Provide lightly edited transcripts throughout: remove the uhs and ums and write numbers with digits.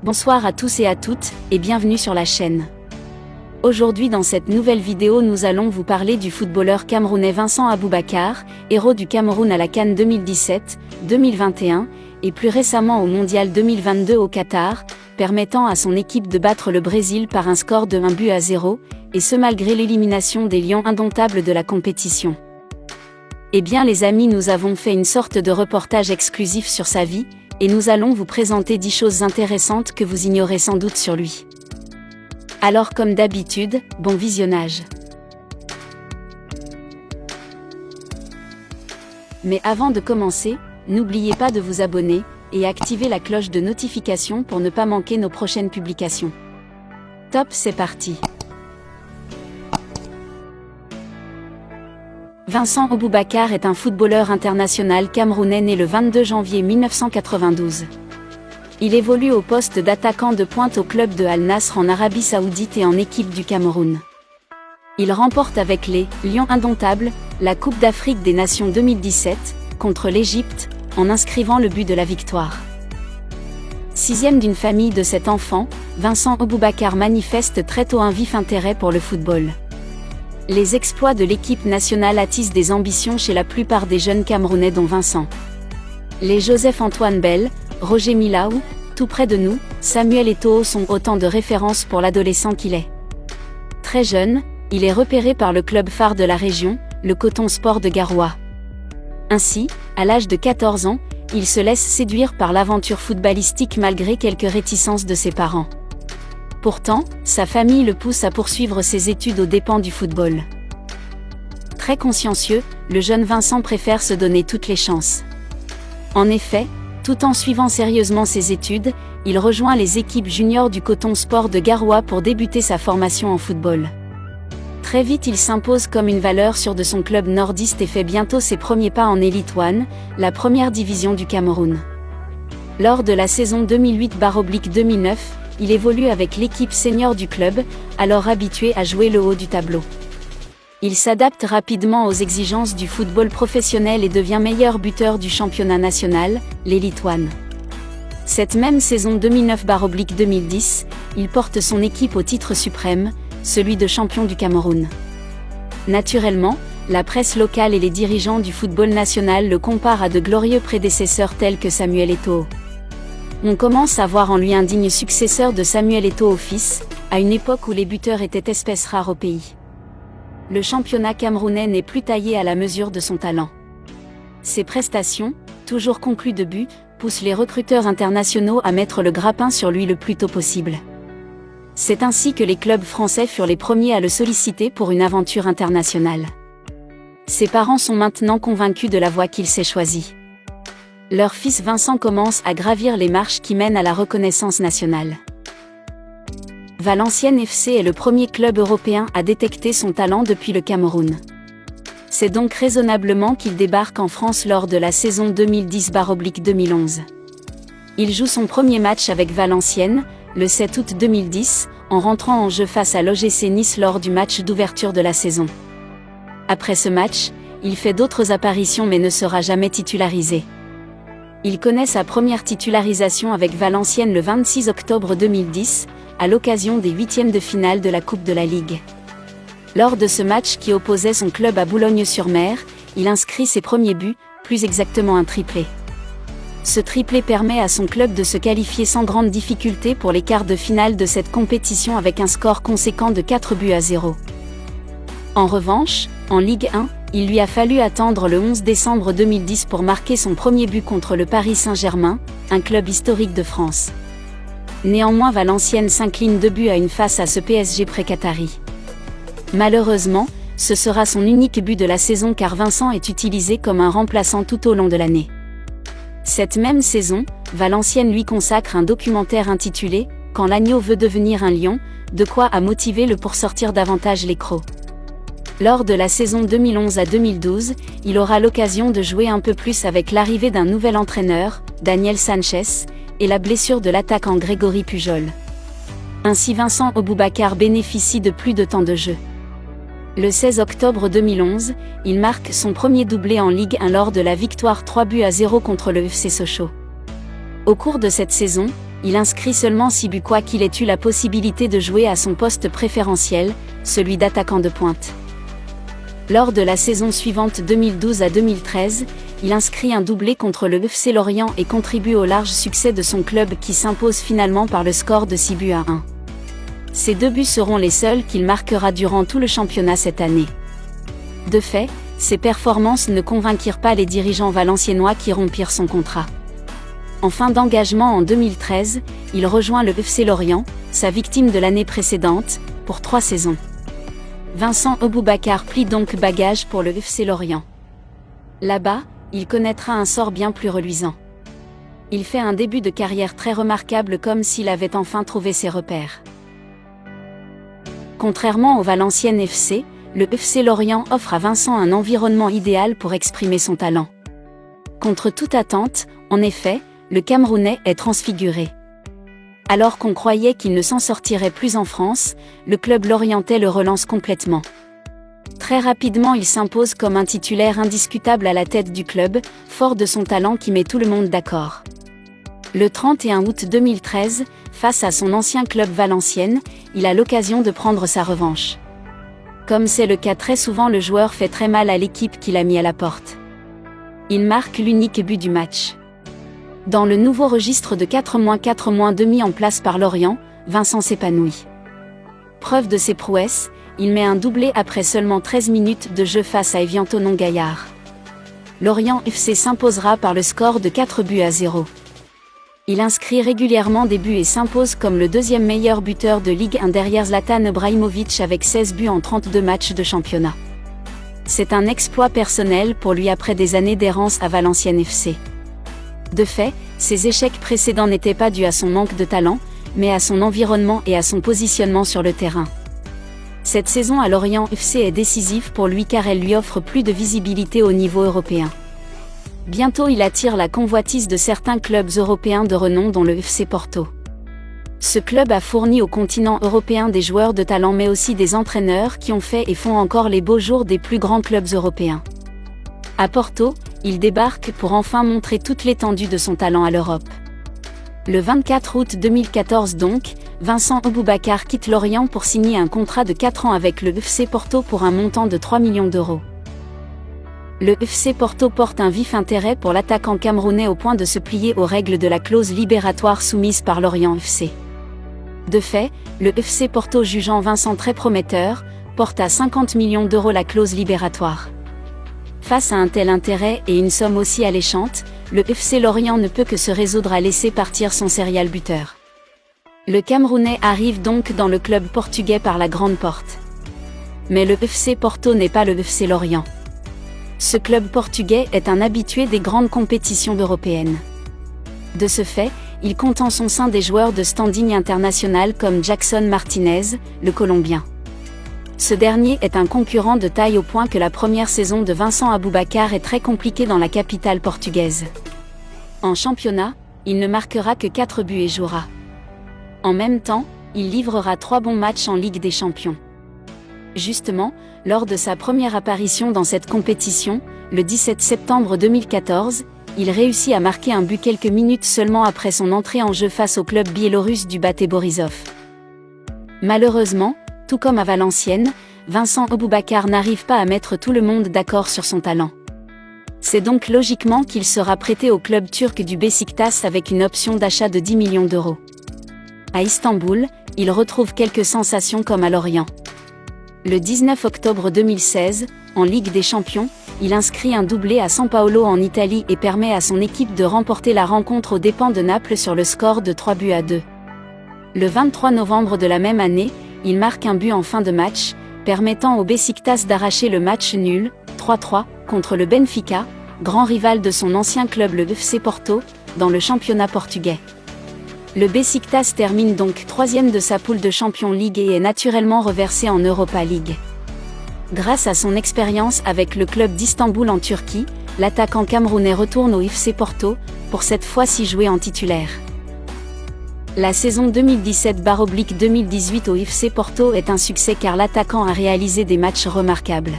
Bonsoir à tous et à toutes, et bienvenue sur la chaîne. Aujourd'hui dans cette nouvelle vidéo nous allons vous parler du footballeur camerounais Vincent Aboubakar, héros du Cameroun à la CAN 2017, 2021, et plus récemment au Mondial 2022 au Qatar, permettant à son équipe de battre le Brésil par un score de 1-0, et ce malgré l'élimination des Lions indomptables de la compétition. Eh bien les amis, nous avons fait une sorte de reportage exclusif sur sa vie, et nous allons vous présenter 10 choses intéressantes que vous ignorez sans doute sur lui. Alors comme d'habitude, bon visionnage. Mais avant de commencer, n'oubliez pas de vous abonner, et activer la cloche de notification pour ne pas manquer nos prochaines publications. Top, c'est parti. Vincent Aboubakar est un footballeur international camerounais né le 22 janvier 1992. Il évolue au poste d'attaquant de pointe au club de Al Nasr en Arabie Saoudite et en équipe du Cameroun. Il remporte avec les Lions indomptables la Coupe d'Afrique des Nations 2017 contre l'Égypte en inscrivant le but de la victoire. Sixième d'une famille de 7 enfants, Vincent Aboubakar manifeste très tôt un vif intérêt pour le football. Les exploits de l'équipe nationale attisent des ambitions chez la plupart des jeunes Camerounais dont Vincent. Les Joseph-Antoine Bell, Roger Milaou, tout près de nous, Samuel Eto'o sont autant de références pour l'adolescent qu'il est. Très jeune, il est repéré par le club phare de la région, le Coton Sport de Garoua. Ainsi, à l'âge de 14 ans, il se laisse séduire par l'aventure footballistique malgré quelques réticences de ses parents. Pourtant, sa famille le pousse à poursuivre ses études aux dépens du football. Très consciencieux, le jeune Vincent préfère se donner toutes les chances. En effet, tout en suivant sérieusement ses études, il rejoint les équipes juniors du Coton Sport de Garoua pour débuter sa formation en football. Très vite il s'impose comme une valeur sûre de son club nordiste et fait bientôt ses premiers pas en Elite One, la première division du Cameroun. Lors de la saison 2008/2009, il évolue avec l'équipe senior du club, alors habitué à jouer le haut du tableau. Il s'adapte rapidement aux exigences du football professionnel et devient meilleur buteur du championnat national, l'Elite One. Cette même saison 2009/2010, il porte son équipe au titre suprême, celui de champion du Cameroun. Naturellement, la presse locale et les dirigeants du football national le comparent à de glorieux prédécesseurs tels que Samuel Eto'o. On commence à voir en lui un digne successeur de Samuel Eto'o fils, à une époque où les buteurs étaient espèce rare au pays. Le championnat camerounais n'est plus taillé à la mesure de son talent. Ses prestations, toujours conclues de buts, poussent les recruteurs internationaux à mettre le grappin sur lui le plus tôt possible. C'est ainsi que les clubs français furent les premiers à le solliciter pour une aventure internationale. Ses parents sont maintenant convaincus de la voie qu'il s'est choisie. Leur fils Vincent commence à gravir les marches qui mènent à la reconnaissance nationale. Valenciennes FC est le premier club européen à détecter son talent depuis le Cameroun. C'est donc raisonnablement qu'il débarque en France lors de la saison 2010/2011. Il joue son premier match avec Valenciennes, le 7 août 2010, en rentrant en jeu face à l'OGC Nice lors du match d'ouverture de la saison. Après ce match, il fait d'autres apparitions mais ne sera jamais titularisé. Il connaît sa première titularisation avec Valenciennes le 26 octobre 2010, à l'occasion des huitièmes de finale de la Coupe de la Ligue. Lors de ce match qui opposait son club à Boulogne-sur-Mer, il inscrit ses premiers buts, plus exactement un triplé. Ce triplé permet à son club de se qualifier sans grande difficulté pour les quarts de finale de cette compétition avec un score conséquent de 4-0. En revanche, en Ligue 1, il lui a fallu attendre le 11 décembre 2010 pour marquer son premier but contre le Paris Saint-Germain, un club historique de France. Néanmoins Valenciennes s'incline 2-1 face à ce PSG pré-qatari. Malheureusement, ce sera son unique but de la saison car Vincent est utilisé comme un remplaçant tout au long de l'année. Cette même saison, Valenciennes lui consacre un documentaire intitulé « Quand l'agneau veut devenir un lion », de quoi a motivé le pour sortir davantage les crocs. Lors de la saison 2011 à 2012, il aura l'occasion de jouer un peu plus avec l'arrivée d'un nouvel entraîneur, Daniel Sanchez, et la blessure de l'attaquant Grégory Pujol. Ainsi Vincent Aboubakar bénéficie de plus de temps de jeu. Le 16 octobre 2011, il marque son premier doublé en Ligue 1 lors de la victoire 3-0 contre le FC Sochaux. Au cours de cette saison, il inscrit seulement 6 buts quoiqu'il ait eu la possibilité de jouer à son poste préférentiel, celui d'attaquant de pointe. Lors de la saison suivante 2012 à 2013, il inscrit un doublé contre le FC Lorient et contribue au large succès de son club qui s'impose finalement par le score de 6 buts à 1. Ces 2 buts seront les seuls qu'il marquera durant tout le championnat cette année. De fait, ses performances ne convainquirent pas les dirigeants valenciennois qui rompirent son contrat. En fin d'engagement en 2013, il rejoint le FC Lorient, sa victime de l'année précédente, pour 3 saisons. Vincent Aboubakar plie donc bagage pour le FC Lorient. Là-bas, il connaîtra un sort bien plus reluisant. Il fait un début de carrière très remarquable comme s'il avait enfin trouvé ses repères. Contrairement au Valenciennes FC, le FC Lorient offre à Vincent un environnement idéal pour exprimer son talent. Contre toute attente, en effet, le Camerounais est transfiguré. Alors qu'on croyait qu'il ne s'en sortirait plus en France, le club lorientais le relance complètement. Très rapidement il s'impose comme un titulaire indiscutable à la tête du club, fort de son talent qui met tout le monde d'accord. Le 31 août 2013, face à son ancien club Valenciennes, il a l'occasion de prendre sa revanche. Comme c'est le cas très souvent, le joueur fait très mal à l'équipe qu'il a mis à la porte. Il marque l'unique but du match. Dans le nouveau registre de 4-4-2 mis en place par Lorient, Vincent s'épanouit. Preuve de ses prouesses, il met un doublé après seulement 13 minutes de jeu face à Evian Tonon-Gaillard. Lorient FC s'imposera par le score de 4 buts à 0. Il inscrit régulièrement des buts et s'impose comme le 2e meilleur buteur de Ligue 1 derrière Zlatan Ibrahimovic avec 16 buts en 32 matchs de championnat. C'est un exploit personnel pour lui après des années d'errance à Valenciennes FC. De fait, ses échecs précédents n'étaient pas dus à son manque de talent, mais à son environnement et à son positionnement sur le terrain. Cette saison à Lorient FC est décisive pour lui car elle lui offre plus de visibilité au niveau européen. Bientôt il attire la convoitise de certains clubs européens de renom dont le FC Porto. Ce club a fourni au continent européen des joueurs de talent mais aussi des entraîneurs qui ont fait et font encore les beaux jours des plus grands clubs européens. À Porto, il débarque pour enfin montrer toute l'étendue de son talent à l'Europe. Le 24 août 2014 donc, Vincent Aboubakar quitte Lorient pour signer un contrat de 4 ans avec le FC Porto pour un montant de 3 millions d'euros. Le FC Porto porte un vif intérêt pour l'attaquant camerounais au point de se plier aux règles de la clause libératoire soumise par Lorient FC. De fait, le FC Porto jugeant Vincent très prometteur, porte à 50 millions d'euros la clause libératoire. Face à un tel intérêt et une somme aussi alléchante, le FC Lorient ne peut que se résoudre à laisser partir son serial buteur. Le Camerounais arrive donc dans le club portugais par la grande porte. Mais le FC Porto n'est pas le FC Lorient. Ce club portugais est un habitué des grandes compétitions européennes. De ce fait, il compte en son sein des joueurs de standing international comme Jackson Martinez, le Colombien. Ce dernier est un concurrent de taille au point que la première saison de Vincent Aboubakar est très compliquée dans la capitale portugaise. En championnat, il ne marquera que 4 buts et jouera. En même temps, il livrera 3 bons matchs en Ligue des Champions. Justement, lors de sa première apparition dans cette compétition, le 17 septembre 2014, il réussit à marquer un but quelques minutes seulement après son entrée en jeu face au club biélorusse du Bate Borisov. Malheureusement, tout comme à Valenciennes, Vincent Aboubakar n'arrive pas à mettre tout le monde d'accord sur son talent. C'est donc logiquement qu'il sera prêté au club turc du Beşiktaş avec une option d'achat de 10 millions d'euros. À Istanbul, il retrouve quelques sensations comme à Lorient. Le 19 octobre 2016, en Ligue des Champions, il inscrit un doublé à San Paolo en Italie et permet à son équipe de remporter la rencontre aux dépens de Naples sur le score de 3 buts à 2. Le 23 novembre de la même année, il marque un but en fin de match, permettant au Beşiktaş d'arracher le match nul, 3-3, contre le Benfica, grand rival de son ancien club le FC Porto, dans le championnat portugais. Le Beşiktaş termine donc 3e de sa poule de Champions League et est naturellement reversé en Europa League. Grâce à son expérience avec le club d'Istanbul en Turquie, l'attaquant camerounais retourne au FC Porto, pour cette fois-ci jouer en titulaire. La saison 2017/2018 au FC Porto est un succès car l'attaquant a réalisé des matchs remarquables.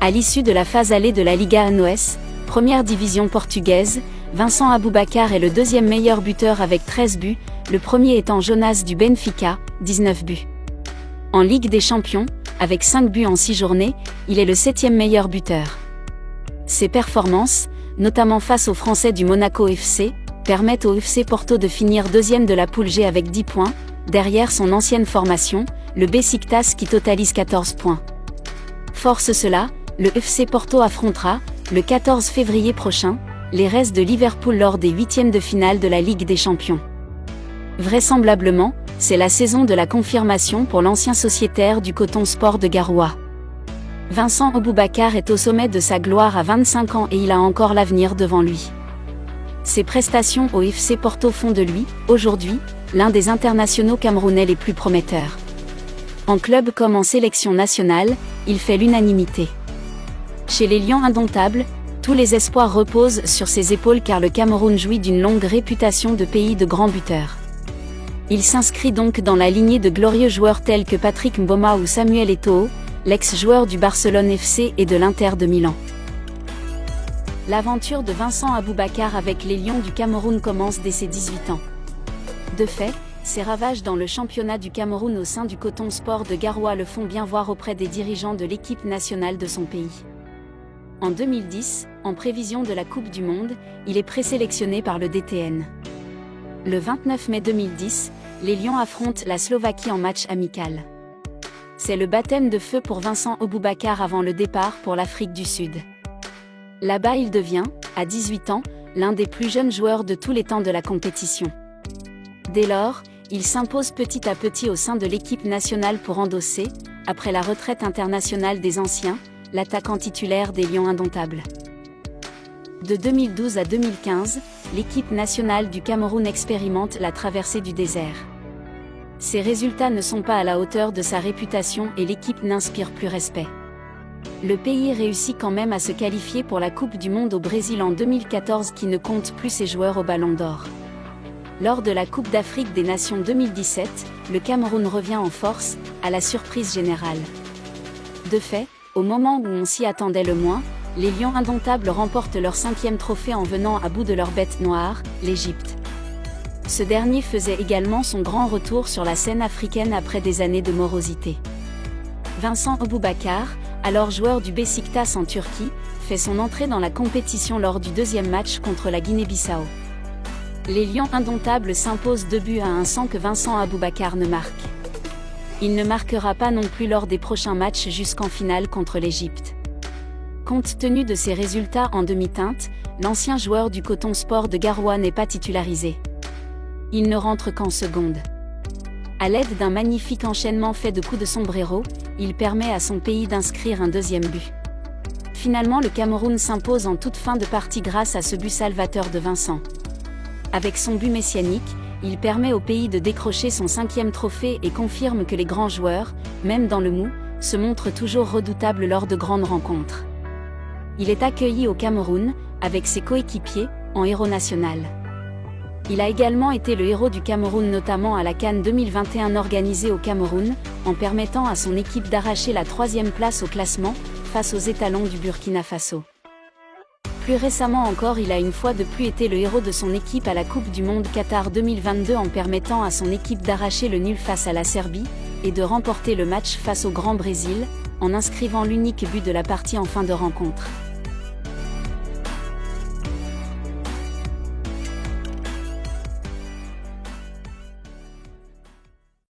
À l'issue de la phase allée de la Liga ANOS, première division portugaise, Vincent Aboubakar est le deuxième meilleur buteur avec 13 buts, le premier étant Jonas du Benfica, 19 buts. En Ligue des Champions, avec 5 buts en 6 journées, il est le 7e meilleur buteur. Ses performances, notamment face aux Français du Monaco FC, permettent au FC Porto de finir deuxième de la poule G avec 10 points, derrière son ancienne formation, le Beşiktaş qui totalise 14 points. Force cela, le FC Porto affrontera, le 14 février prochain, les Reds de Liverpool lors des huitièmes de finale de la Ligue des Champions. Vraisemblablement, c'est la saison de la confirmation pour l'ancien sociétaire du Coton Sport de Garoua. Vincent Aboubakar est au sommet de sa gloire à 25 ans et il a encore l'avenir devant lui. Ses prestations au FC Porto font de lui, aujourd'hui, l'un des internationaux camerounais les plus prometteurs. En club comme en sélection nationale, il fait l'unanimité. Chez les Lions indomptables, tous les espoirs reposent sur ses épaules car le Cameroun jouit d'une longue réputation de pays de grands buteurs. Il s'inscrit donc dans la lignée de glorieux joueurs tels que Patrick Mboma ou Samuel Eto'o, l'ex-joueur du Barcelone FC et de l'Inter de Milan. L'aventure de Vincent Aboubakar avec les Lions du Cameroun commence dès ses 18 ans. De fait, ses ravages dans le championnat du Cameroun au sein du Coton Sport de Garoua le font bien voir auprès des dirigeants de l'équipe nationale de son pays. En 2010, en prévision de la Coupe du Monde, il est présélectionné par le DTN. Le 29 mai 2010, les Lions affrontent la Slovaquie en match amical. C'est le baptême de feu pour Vincent Aboubakar avant le départ pour l'Afrique du Sud. Là-bas il devient, à 18 ans, l'un des plus jeunes joueurs de tous les temps de la compétition. Dès lors, il s'impose petit à petit au sein de l'équipe nationale pour endosser, après la retraite internationale des anciens, l'attaquant titulaire des Lions indomptables. De 2012 à 2015, l'équipe nationale du Cameroun expérimente la traversée du désert. Ses résultats ne sont pas à la hauteur de sa réputation et l'équipe n'inspire plus respect. Le pays réussit quand même à se qualifier pour la Coupe du Monde au Brésil en 2014 qui ne compte plus ses joueurs au Ballon d'Or. Lors de la Coupe d'Afrique des Nations 2017, le Cameroun revient en force, à la surprise générale. De fait, au moment où on s'y attendait le moins, les Lions indomptables remportent leur 5e trophée en venant à bout de leur bête noire, l'Égypte. Ce dernier faisait également son grand retour sur la scène africaine après des années de morosité. Vincent Aboubakar, alors joueur du Beşiktaş en Turquie, fait son entrée dans la compétition lors du deuxième match contre la Guinée-Bissau. Les Lions indomptables s'imposent 2-1 sans que Vincent Aboubakar ne marque. Il ne marquera pas non plus lors des prochains matchs jusqu'en finale contre l'Égypte. Compte tenu de ses résultats en demi-teinte, l'ancien joueur du Coton Sport de Garoua n'est pas titularisé. Il ne rentre qu'en seconde. À l'aide d'un magnifique enchaînement fait de coups de sombrero, il permet à son pays d'inscrire un deuxième but. Finalement le Cameroun s'impose en toute fin de partie grâce à ce but salvateur de Vincent. Avec son but messianique, il permet au pays de décrocher son 5e trophée et confirme que les grands joueurs, même dans le mou, se montrent toujours redoutables lors de grandes rencontres. Il est accueilli au Cameroun, avec ses coéquipiers, en héros national. Il a également été le héros du Cameroun notamment à la CAN 2021 organisée au Cameroun, en permettant à son équipe d'arracher la 3e place au classement, face aux étalons du Burkina Faso. Plus récemment encore il a une fois de plus été le héros de son équipe à la Coupe du Monde Qatar 2022 en permettant à son équipe d'arracher le nul face à la Serbie, et de remporter le match face au Grand Brésil, en inscrivant l'unique but de la partie en fin de rencontre.